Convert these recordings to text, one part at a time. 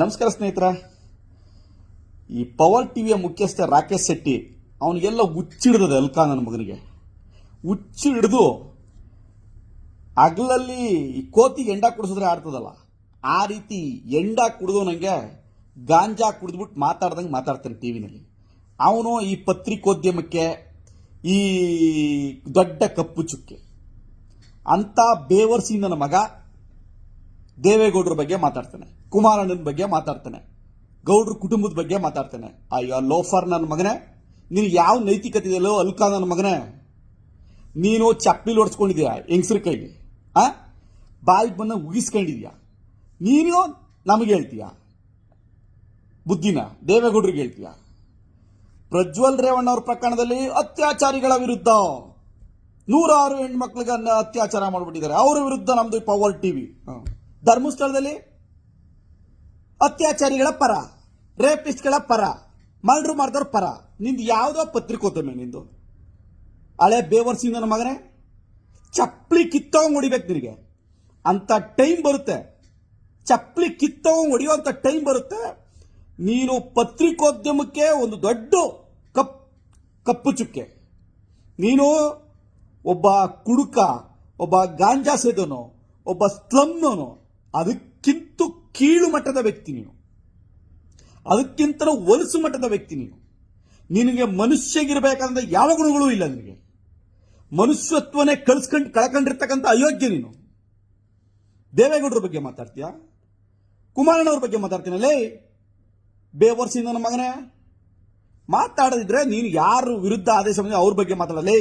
ನಮಸ್ಕಾರ ಸ್ನೇಹಿತರ. ಈ ಪವರ್ ಟಿವಿಯ ಮುಖ್ಯಸ್ಥ ರಾಕೇಶ್ ಶೆಟ್ಟಿ ಅವನಿಗೆಲ್ಲ ಹುಚ್ಚಿಡ್ದದೆ ಅಲ್ಕಾ ನನ್ನ ಮಗನಿಗೆ ಹುಚ್ಚು ಹಿಡಿದು ಹಗಲಲ್ಲಿ ಈ ಕೋತಿಗೆ ಎಂಡ ಕುಡಿಸಿದ್ರೆ ಆಡ್ತದಲ್ಲ ಆ ರೀತಿ ಎಂಡ ಕುಡಿದು ನನಗೆ ಗಾಂಜಾ ಕುಡಿದ್ಬಿಟ್ಟು ಮಾತಾಡ್ದಂಗೆ ಮಾತಾಡ್ತಾನೆ ಟಿವಿನಲ್ಲಿ. ಅವನು ಈ ಪತ್ರಿಕೋದ್ಯಮಕ್ಕೆ ಈ ದೊಡ್ಡ ಕಪ್ಪು ಚುಕ್ಕೆ ಅಂತ ಬೇವರ್ಸಿ ನನ್ನ ಮಗ ದೇವೇಗೌಡರ ಬಗ್ಗೆ ಮಾತಾಡ್ತಾನೆ, ಕುಮಾರಣ್ಣನ ಬಗ್ಗೆ ಮಾತಾಡ್ತಾನೆ, ಗೌಡ್ರ ಕುಟುಂಬದ ಬಗ್ಗೆ ಮಾತಾಡ್ತಾನೆ. ಅಯ್ಯೋ ಲೋಫರ್ ನನ್ನ ಮಗನೇ, ನೀನು ಯಾವ ನೈತಿಕತೆ ಇದೆಯಲ್ಲೋ ಅಲ್ಕಾ ನನ್ನ ಮಗನೇ. ನೀನು ಚಪ್ಪಲಿ ಹೊಡ್ಸ್ಕೊಂಡಿದ್ಯಾ ಹೆಂಗಸ್ರ ಕೈಲಿ, ಬಾಯಿಗೆ ಬಂದ ಉಗಿಸ್ಕೊಂಡಿದ್ಯಾ. ನೀನು ನಮಗೆ ಹೇಳ್ತೀಯ ಬುದ್ಧಿನ, ದೇವೇಗೌಡರಿಗೆ ಹೇಳ್ತೀಯ. ಪ್ರಜ್ವಲ್ ರೇವಣ್ಣ ಅವ್ರ ಪ್ರಕರಣದಲ್ಲಿ ಅತ್ಯಾಚಾರಿಗಳ ವಿರುದ್ಧ 106 ಹೆಣ್ಮಕ್ಳಿಗೆ ಅತ್ಯಾಚಾರ ಮಾಡಿಬಿಟ್ಟಿದ್ದಾರೆ. ಅವರ ವಿರುದ್ಧ ನಮ್ದು ಪವರ್ ಟಿವಿ. ಧರ್ಮಸ್ಥಳದಲ್ಲಿ ಅತ್ಯಾಚಾರಿಗಳ ಪರ, ರೇಪಿಸ್ಟ್ಗಳ ಪರ, ಮರ್ಡರ್ ಮಾಡಿದವ್ರ ಪರ. ನಿಂದು ಯಾವುದೋ ಪತ್ರಿಕೋದ್ಯಮ, ನಿಂದು ಹಳೆ ಬೇವರ್ಸಿ ನನ್ನ ಮಗನೇ. ಚಪ್ಪಲಿ ಕಿತ್ತವಂಗ್ ಹೊಡಿಬೇಕು ನಿನಗೆ, ಅಂತ ಟೈಮ್ ಬರುತ್ತೆ. ಚಪ್ಪಲಿ ಕಿತ್ತವಂಗ್ ಹೊಡಿಯುವಂತ ಟೈಮ್ ಬರುತ್ತೆ. ನೀನು ಪತ್ರಿಕೋದ್ಯಮಕ್ಕೆ ಒಂದು ದೊಡ್ಡ ಕಪ್ಪು ಚುಕ್ಕೆ. ನೀನು ಒಬ್ಬ ಕುಡುಕ, ಒಬ್ಬ ಗಾಂಜಾ ಸೇದನು, ಒಬ್ಬ ಸ್ಲಮ್ನವನು, ಅದಕ್ಕಿಂತ ಕೀಳು ಮಟ್ಟದ ವ್ಯಕ್ತಿ ನೀನು, ಅದಕ್ಕಿಂತ ಹೊಲಸು ಮಟ್ಟದ ವ್ಯಕ್ತಿ ನೀನು. ನಿನಗೆ ಮನುಷ್ಯಗಿರ್ಬೇಕಂದ್ರೆ ಯಾವ ಗುಣಗಳೂ ಇಲ್ಲ. ನಿನಗೆ ಮನುಷ್ಯತ್ವನೇ ಕಳ್ಕೊಂಡಿರ್ತಕ್ಕಂಥ ಅಯೋಗ್ಯ ನೀನು. ದೇವೇಗೌಡರ ಬಗ್ಗೆ ಮಾತಾಡ್ತೀಯ, ಕುಮಾರಣ್ಣವ್ರ ಬಗ್ಗೆ ಮಾತಾಡ್ತೀನಲ್ಲೇ ಬೇವರ್ಸಿ ನನ್ನ ಮಗನೇ. ಮಾತಾಡದಿದ್ರೆ ನೀನು ಯಾರು ವಿರುದ್ಧ ಆದೇಶ ಬಂದ್ರೆ ಅವ್ರ ಬಗ್ಗೆ ಮಾತಾಡಲೇ.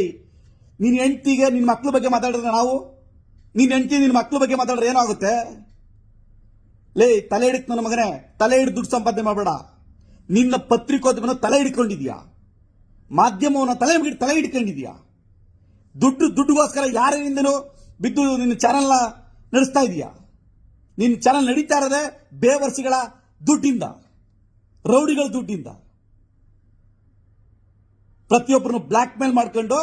ನಿನ್ನ ಹೆಂಡತಿಗೆ ನಿನ್ನ ಮಕ್ಕಳ ಬಗ್ಗೆ ಮಾತಾಡಿದ್ರೆ ನಾವು, ನಿನ್ನ ಹೆಂಡತಿ ನಿನ್ನ ಮಕ್ಕಳ ಬಗ್ಗೆ ಮಾತಾಡಿದ್ರೆ ಏನಾಗುತ್ತೆ ಲೇ? ತಲೆ ಹಿಡಿತು ನನ್ನ ಮಗನೇ, ತಲೆ ಹಿಡಿದು ದುಡ್ಡು ಸಂಪಾದನೆ ಮಾಡಬೇಡ. ನಿನ್ನ ಪತ್ರಿಕೋದ್ಯಮನ ತಲೆ ಹಿಡ್ಕೊಂಡಿದ್ಯಾ, ಮಾಧ್ಯಮವನ್ನ ತಲೆ ಹಿಡ್ಕೊಂಡಿದ್ಯಾ. ದುಡ್ಡುಗೋಸ್ಕರ ಯಾರಿಂದನೂ ಬಿದ್ದು ನಿನ್ನ ಚಾನೆಲ್ನ ನಡೆಸ್ತಾ ಇದೀಯಾ. ನಿನ್ನ ಚಾನೆಲ್ ನಡೀತಾ ಇರೋದೇ ಬೇವರ್ಸಿಗಳ ದುಡ್ಡಿಂದ, ರೌಡಿಗಳ ದುಡ್ಡಿಂದ. ಪ್ರತಿಯೊಬ್ಬರನ್ನು ಬ್ಲ್ಯಾಕ್ ಮೇಲ್ ಮಾಡ್ಕೊಂಡು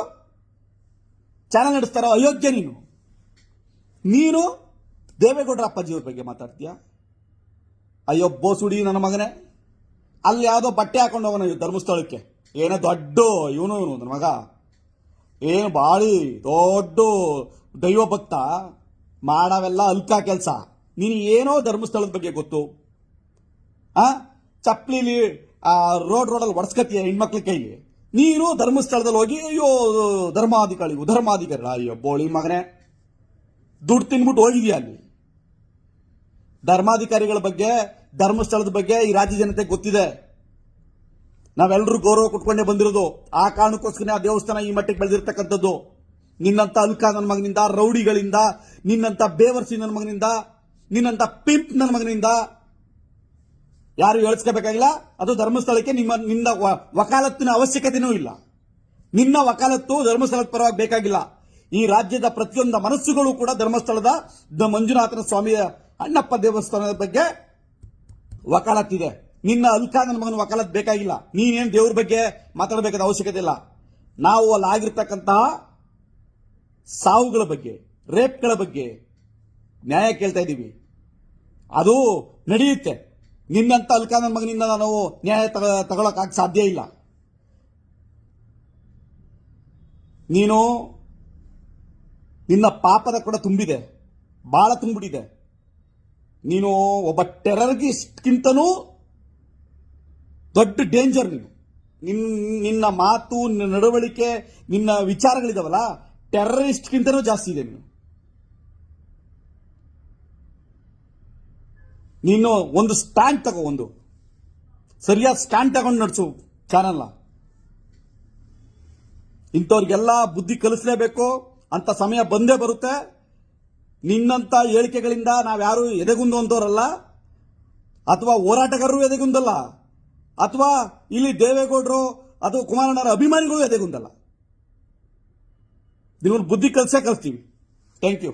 ಚಾನೆಲ್ ನಡೆಸ್ತಾರೋ ಅಯೋಗ್ಯ ನೀನು. ನೀನು ದೇವೇಗೌಡರ ಅಪ್ಪಾಜಿಯವ್ರ ಬಗ್ಗೆ ಮಾತಾಡ್ತೀಯ. ಅಯ್ಯೋ ಬೋಸುಡಿ ನನ್ನ ಮಗನೇ. ಅಲ್ಲಿ ಯಾವುದೋ ಬಟ್ಟೆ ಹಾಕೊಂಡು ಹೋಗೋಣ ಧರ್ಮಸ್ಥಳಕ್ಕೆ, ಏನೋ ದೊಡ್ಡ ಇವನು ನನ್ನ ಮಗ, ಏನು ಬಾಳಿ ದೊಡ್ಡ ದೈವ ಭಕ್ತ, ಮಾಡವೆಲ್ಲ ಅಲ್ಕಾ ಕೆಲಸ. ನೀನು ಏನೋ ಧರ್ಮಸ್ಥಳದ ಬಗ್ಗೆ ಗೊತ್ತು. ಚಪ್ಪಲಿಲಿ ರೋಡಲ್ಲಿ ಒಡ್ಸ್ಕತ್ತೀಯ ಹೆಣ್ಮಕ್ಳ ಕೈಲಿ. ನೀನು ಧರ್ಮಸ್ಥಳದಲ್ಲಿ ಹೋಗಿ ಅಯ್ಯೋ ಧರ್ಮಾಧಿಕಾರಿ ಅಯ್ಯೋ ಬೋಳಿ ಮಗನೇ, ದುಡ್ಡು ತಿನ್ಬಿಟ್ಟು ಹೋಗಿದ್ಯಾ ಅಲ್ಲಿ. ಧರ್ಮಾಧಿಕಾರಿಗಳ ಬಗ್ಗೆ, ಧರ್ಮಸ್ಥಳದ ಬಗ್ಗೆ ಈ ರಾಜ್ಯ ಜನತೆ ಗೊತ್ತಿದೆ. ನಾವೆಲ್ಲರೂ ಗೌರವ ಕೊಟ್ಕೊಂಡೇ ಬಂದಿರೋದು. ಆ ಕಾರಣಕ್ಕೋಸ್ಕರ ಆ ದೇವಸ್ಥಾನ ಈ ಮಟ್ಟಿಗೆ ಬೆಳೆದಿರ್ತಕ್ಕಂಥದ್ದು. ನಿನ್ನಂತ ಅಲ್ಕಾ ನನ್ನ ಮಗನಿಂದ, ರೌಡಿಗಳಿಂದ, ನಿನ್ನಂತ ಬೇವರ್ಸಿ ನನ್ನ ಮಗನಿಂದ, ನಿನ್ನಂತ ಪಿಂಪ್ ನನ್ನ ಮಗನಿಂದ ಯಾರು ಹೇಳ್ಸ್ಕೋಬೇಕಾಗಿಲ್ಲ. ಅದು ಧರ್ಮಸ್ಥಳಕ್ಕೆ ನಿನ್ನ ವಕಾಲತ್ತಿನ ಅವಶ್ಯಕತೆನೂ ಇಲ್ಲ. ನಿನ್ನ ವಕಾಲತ್ತು ಧರ್ಮಸ್ಥಳದ ಪರವಾಗಿ ಬೇಕಾಗಿಲ್ಲ. ಈ ರಾಜ್ಯದ ಪ್ರತಿಯೊಂದು ಮನಸ್ಸುಗಳು ಕೂಡ ಧರ್ಮಸ್ಥಳದ ಮಂಜುನಾಥನ ಸ್ವಾಮಿಯ ಅಣ್ಣಪ್ಪ ದೇವಸ್ಥಾನದ ಬಗ್ಗೆ ವಕಾಲತ್ತಿದೆ. ನಿನ್ನ ಅಲ್ಕಾ ನನ್ನ ಮಗನ ವಕಾಲತ್ ಬೇಕಾಗಿಲ್ಲ. ನೀನೇನು ದೇವ್ರ ಬಗ್ಗೆ ಮಾತಾಡಬೇಕಾದ ಅವಶ್ಯಕತೆ ಇಲ್ಲ. ನಾವು ಅಲ್ಲಿ ಆಗಿರ್ತಕ್ಕಂತಹ ಸಾವುಗಳ ಬಗ್ಗೆ, ರೇಪ್ಗಳ ಬಗ್ಗೆ ನ್ಯಾಯ ಕೇಳ್ತಾ ಇದ್ದೀವಿ. ಅದು ನಡೆಯುತ್ತೆ. ನಿನ್ನಂತ ಅಲ್ಕಾ ನನ್ನ ಮಗನಿಂದ ನಾವು ನ್ಯಾಯ ತಗೊಳಕ್ ಸಾಧ್ಯ ಇಲ್ಲ. ನೀನು ನಿನ್ನ ಪಾಪದ ಕೂಡ ತುಂಬಿದೆ, ಬಹಳ ತುಂಬಿಟ್ಟಿದೆ. ನೀನು ಒಬ್ಬ ಟೆರರಿಸ್ಟ್ಗಿಂತನೂ ದೊಡ್ಡ ಡೇಂಜರ್ ನೀನು. ನಿನ್ನ ಮಾತು, ನಿನ್ನ ನಡವಳಿಕೆ, ನಿನ್ನ ವಿಚಾರಗಳಿದಾವಲ್ಲ, ಟೆರರಿಸ್ಟ್ಗಿಂತನೂ ಜಾಸ್ತಿ ಇದೆ. ನೀನು ಒಂದು ಸ್ಟ್ಯಾಂಡ್ ತಗೋ, ಒಂದು ಸರಿಯಾದ ಸ್ಟ್ಯಾಂಡ್ ತಗೊಂಡು ನಡೆಸು ಚಾನಲ್ನ. ಇಂಥವ್ರಿಗೆಲ್ಲ ಬುದ್ಧಿ ಕಲಿಸಲೇಬೇಕು ಅಂತ ಸಮಯ ಬಂದೇ ಬರುತ್ತೆ. ನಿನ್ನಂತ ಹೇಳಿಕೆಗಳಿಂದ ನಾವ್ಯಾರು ಎದೆಗುಂದುವಂತವರಲ್ಲ, ಅಥವಾ ಹೋರಾಟಗಾರರು ಎದೆಗುಂದಲ್ಲ, ಅಥವಾ ಇಲ್ಲಿ ದೇವೇಗೌಡರು ಅಥವಾ ಕುಮಾರಣ್ಣರ ಅಭಿಮಾನಿಗಳು ಎದೆಗುಂದಲ್ಲ. ನಿಮ್ಮನ್ನು ಬುದ್ಧಿ ಕಲಿಸೇ ಕಲಿಸ್ತೀವಿ. Thank you.